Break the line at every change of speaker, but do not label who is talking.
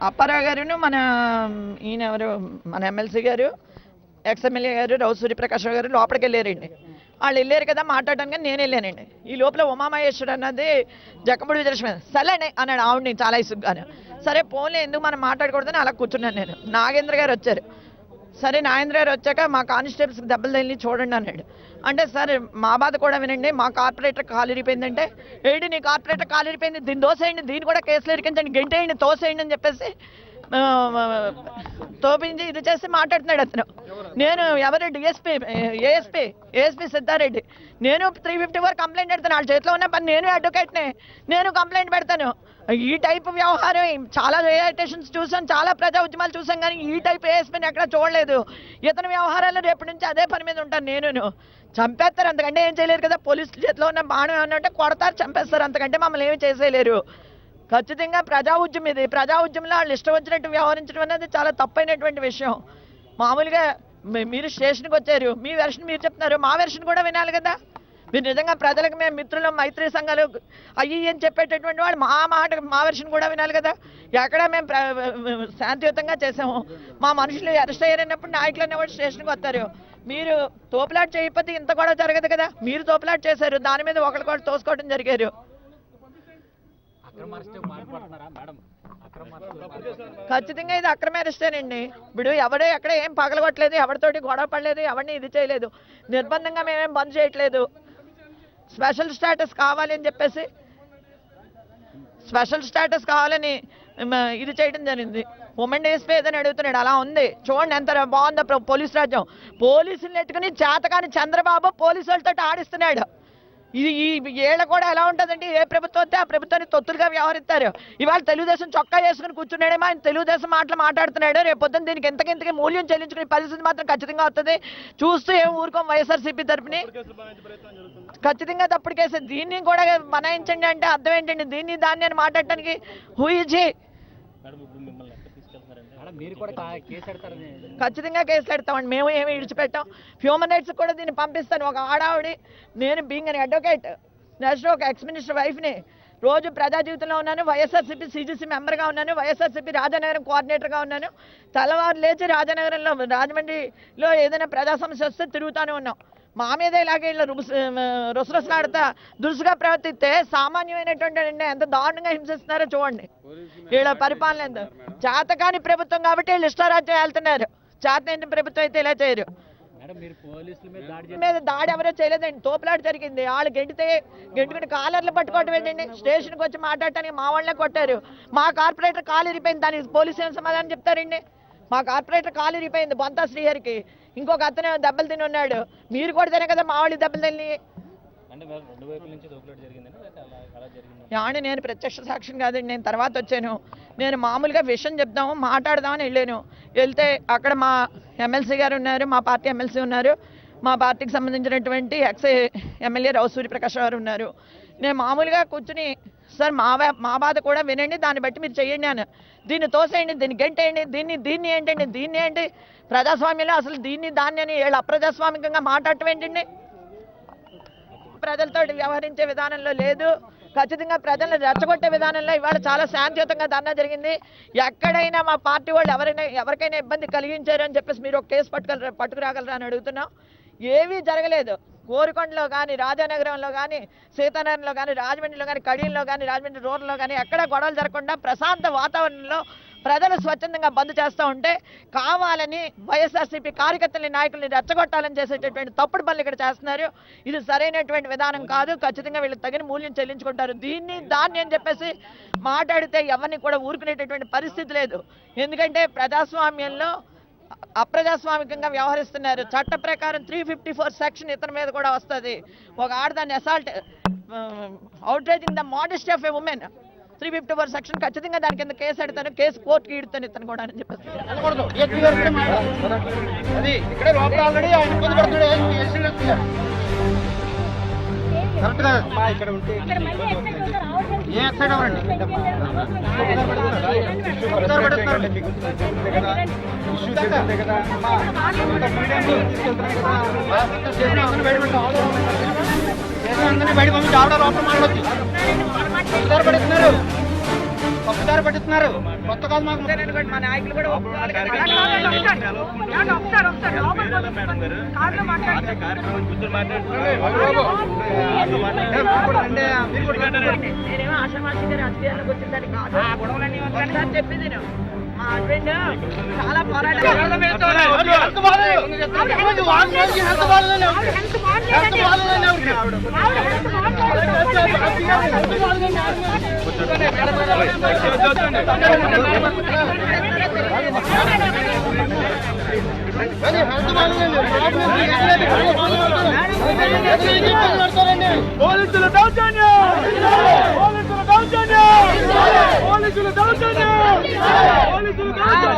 అప్పారావు గారును మన ఈయన ఎవరు మన ఎమ్మెల్సీ గారు ఎక్స్ఎమ్మెల్యే గారు రావు సూర్యప్రకాష్ గారు లోపలికి వెళ్ళారండి. వాళ్ళు వెళ్ళారు కదా మాట్లాడడానికి, నేను వెళ్ళానండి. ఈ లోపల ఉమామహేశ్వరు అన్నది జక్కముడి విజయలక్ష్మి సరే అన్నాడు ఆవిడని చాలా ఇసుగ్గాను. సరే పోన్లే ఎందుకు మనం మాట్లాడకూడదని అలా కూర్చున్నాను నేను. నాగేంద్ర గారు వచ్చారు. సరే నాగేంద్ర గారు వచ్చాక మా కానిస్టేబుల్స్కి దెబ్బలు తగిలి చూడండి అన్నాడు. అంటే సరే మా బాధ కూడా వినండి, మా కార్పొరేటర్ కాలు ఇరిపోయిందంటే ఏంటి నీ కార్పొరేటర్ కాలు ఇరిపోయింది, దీన్ని దోసేయండి, దీన్ని కూడా కేసులు ఇరికించండి, గెంటేయండి, తోసేయండి అని చెప్పేసి తోపించి ఇది చేసి మాట్లాడుతున్నాడు అతను. నేను ఎవరు ఏఎస్పీ సిద్ధారెడ్డి, నేను 354 కంప్లైంట్ పెడతాను. వాళ్ళ చేతిలో ఉన్న పని నేను అడ్వకేట్నే, నేను కంప్లైంట్ పెడతాను. ఈ టైప్ వ్యవహారం చాలా రియాలిటేషన్స్ చూసాం, చాలా ప్రజా ఉద్యమాలు చూసాం, కానీ ఈ టైప్ ఏఎస్పీని ఎక్కడ చూడలేదు. ఇతని వ్యవహారాలు రేపటి నుంచి అదే పని మీద ఉంటాను నేను. చంపేస్తారు, అంతకంటే ఏం చేయలేరు కదా. పోలీసుల చేతిలో ఉన్న బాణం ఏమన్నా కొడతారు, చంపేస్తారు, అంతకంటే మమ్మల్ని ఏమి చేసేయలేరు. ఖచ్చితంగా ప్రజా ఉద్యమం ఇది. ప్రజా ఉద్యమంలో వాళ్ళు ఇష్టం వచ్చినట్టు వ్యవహరించడం అనేది చాలా తప్పైనటువంటి విషయం. మామూలుగా మీరు స్టేషన్కి వచ్చారు, మీ వెర్షన్ మీరు చెప్తున్నారు, మా వెర్షన్ కూడా వినాలి కదా. మీరు నిజంగా ప్రజలకు మేము మిత్రులు మైత్రి సంఘాలు అయ్యి అని చెప్పేటటువంటి వాళ్ళు మా వెర్షన్ కూడా వినాలి కదా. ఎక్కడ మేము శాంతియుతంగా చేసాము, మా మనుషులు అరెస్ట్ అయ్యారన్నప్పుడు నాయకులు అనేవాళ్ళు స్టేషన్కి వస్తారు. మీరు తోపులాట చేయకపోతే ఇంత కూడా జరగదు కదా. మీరు తోపులాట చేశారు, దాని మీద ఒకరికొకరు తోసుకోవడం జరిగారు. ఖచ్చితంగా ఇది అక్రమ అరెస్టేనండి. ఇప్పుడు ఎవడో ఎక్కడ ఏం పగలగొట్టలేదు, ఎవరితోటి గొడవ పడలేదు, ఎవరిని ఇది చేయలేదు, నిర్బంధంగా మేమేం బంద్ చేయట్లేదు. స్పెషల్ స్టేటస్ కావాలని చెప్పేసి ఇది చేయడం జరిగింది. ఉమెన్ డేస్పై ఏదని అడుగుతున్నాడు, అలా ఉంది చూడండి ఎంత బాగుందో పోలీసు రాజ్యం. పోలీసులు నెట్టుకుని చేతకాని చంద్రబాబు పోలీసులతో ఆడిస్తున్నాడు. ఇది ఈ ఏళ్ళ కూడా ఎలా ఉంటుందండి, ఏ ప్రభుత్వం వస్తే ఆ ప్రభుత్వాన్ని తొత్తులుగా వ్యవహరిస్తారు. ఇవాళ తెలుగుదేశం చొక్కా వేసుకుని కూర్చున్నాడేమో, ఆయన తెలుగుదేశం మాట్లాడుతున్నాడు. రేపు పొద్దున్న దీనికి ఎంతకింతకి మూల్యం చెల్లించుకునే పరిస్థితి మాత్రం ఖచ్చితంగా వస్తుంది. చూస్తూ ఏం ఊరుకోం. వైఎస్ఆర్సీపీ తరపుని ఖచ్చితంగా తప్పుడు కేసు. దీన్ని కూడా మనాయించండి అంటే అర్థం ఏంటండి? దీన్ని దాన్ని అని మాట్లాడటానికి హూయిజీ ఖచ్చితంగా కేసు పెడతామండి. మేము ఏమి విడిచిపెట్టాం. హ్యూమన్ రైట్స్ కూడా దీన్ని పంపిస్తాను. ఒక ఆడావిడి, నేను బీయింగ్ అని అడ్వకేట్, నెక్స్ట్ ఒక ఎక్స్ మినిస్టర్ వైఫ్ని, రోజు ప్రజా జీవితంలో ఉన్నాను, వైఎస్ఆర్సీపీ సీజీసీ మెంబర్గా ఉన్నాను, వైఎస్ఆర్సీపీ రాజానగరం కోఆర్డినేటర్గా ఉన్నాను. తెల్లవారు లేచి రాజానగరంలో రాజమండ్రిలో ఏదైనా ప్రజా సమస్య వస్తే తిరుగుతూనే ఉన్నాం. మా మీద ఇలాగే ఇలా రుసరుసలాడుతా దురుసుగా ప్రవర్తిస్తే సామాన్యమైనటువంటి ఎంత దారుణంగా హింసిస్తున్నారో చూడండి. వీళ్ళ పరిపాలన ఎంత చేతకాని ప్రభుత్వం కాబట్టి వీళ్ళు ఇష్టారాజ్యం వెళ్తున్నారు. చేతనైన ప్రభుత్వం అయితే ఇలా చేయరు. మీద దాడి ఎవరో చేయలేదండి, తోపులాట జరిగింది. వాళ్ళు గెంటుకుని కాలర్లు పట్టుకోవటం ఏంటండి? స్టేషన్కి వచ్చి మాట్లాడటానికి మా వాళ్ళే కొట్టారు. మా కార్పొరేటర్ కాలు ఇరిపోయింది, దానికి పోలీసు ఏం సమాధానం చెప్తారండి? మా కార్పొరేటర్ కాలు ఇరిపోయింది బొంతా శ్రీహరికి, ఇంకొక అతను దెబ్బలు తిని ఉన్నాడు. మీరు కూడా తినే కదా మా వాళ్ళు దెబ్బలు తిని. నేను ప్రత్యక్ష సాక్ష్యం కాదండి, నేను తర్వాత వచ్చాను. నేను మామూలుగా విషయం చెప్దాము మాట్లాడదామని వెళ్ళాను. వెళ్తే అక్కడ మా ఎమ్మెల్సీ గారు ఉన్నారు, మా పార్టీ ఎమ్మెల్సీ ఉన్నారు, మా పార్టీకి సంబంధించినటువంటి ఎక్స్ ఎమ్మెల్యే రావు సూర్యప్రకాష్ గారు ఉన్నారు. నేను మామూలుగా కూర్చుని సార్ మా బాధ కూడా వినండి, దాన్ని బట్టి మీరు చెయ్యండి అని. దీన్ని తోసేయండి, దీన్ని గంటేయండి, దీన్ని ఏంటండి, దీన్ని ఏంటి ప్రజాస్వామ్యంలో అసలు దీన్ని దాన్ని అని వీళ్ళు అప్రజాస్వామికంగా మాట్లాడటం ఏంటండి? ప్రజలతో వ్యవహరించే విధానంలో లేదు. ఖచ్చితంగా ప్రజలను రెచ్చగొట్టే విధానంలో ఇవాళ చాలా శాంతియుతంగా ధర్నా జరిగింది. ఎక్కడైనా మా పార్టీ వాళ్ళు ఎవరికైనా ఇబ్బంది కలిగించారు అని చెప్పేసి మీరు ఒక కేసు పట్టుకురాగలరా అని అడుగుతున్నాం. ఏవీ జరగలేదు. కోరుకొండలో కానీ, రాజానగరంలో కానీ, సీతానగరంలో కానీ, రాజమండ్రిలో కానీ, కడియంలో కానీ, రాజమండ్రి రోడ్లో కానీ ఎక్కడా గొడవలు జరగకుండా ప్రశాంత వాతావరణంలో ప్రజలు స్వచ్ఛందంగా బంద్ చేస్తూ ఉంటే కావాలని వైఎస్ఆర్సీపీ కార్యకర్తలని నాయకుల్ని రెచ్చగొట్టాలని చేసేటటువంటి తప్పుడు పనులు ఇక్కడ చేస్తున్నారు. ఇది సరైనటువంటి విధానం కాదు. ఖచ్చితంగా వీళ్ళకి తగిన మూల్యం చెల్లించుకుంటారు. దాన్ని అని చెప్పేసి మాట్లాడితే ఎవరిని కూడా ఊరుకునేటటువంటి పరిస్థితి లేదు. ఎందుకంటే ప్రజాస్వామ్యంలో అప్రజాస్వామికంగా వ్యవహరిస్తున్నారు. చట్ట ప్రకారం 354 సెక్షన్ ఇతని మీద కూడా వస్తుంది. ఒక ఆడదాన్ని assault outraging the modesty of a women 354 section ఖచ్చితంగా దాని కింద కేసు పెడతాను, కేసు కోర్టుకి ఇడతాను ఇతను కూడా అని చెప్పేసి.
బయట పంపించి ఆవిడ లోపల మాట్లాడొచ్చు. పప్పుదారి పడుతున్నారు. కొత్త కాదు మాకు
మా నాయకులు కూడా ఒప్పుకోవాలి కదా. నేనేమో ఆషామాషిగా రాజకీయాల్లోకి వచ్చిందని కాదు. ఒకసారి చెప్పింది నేను. మా హస్బెండ్ చాలా
పోలీసుల దౌర్జన్యం, పోలీసుల దౌర్జన్యం, పోలీసుల దౌర్జన్యం, పోలీసుల దౌర్జన్యం.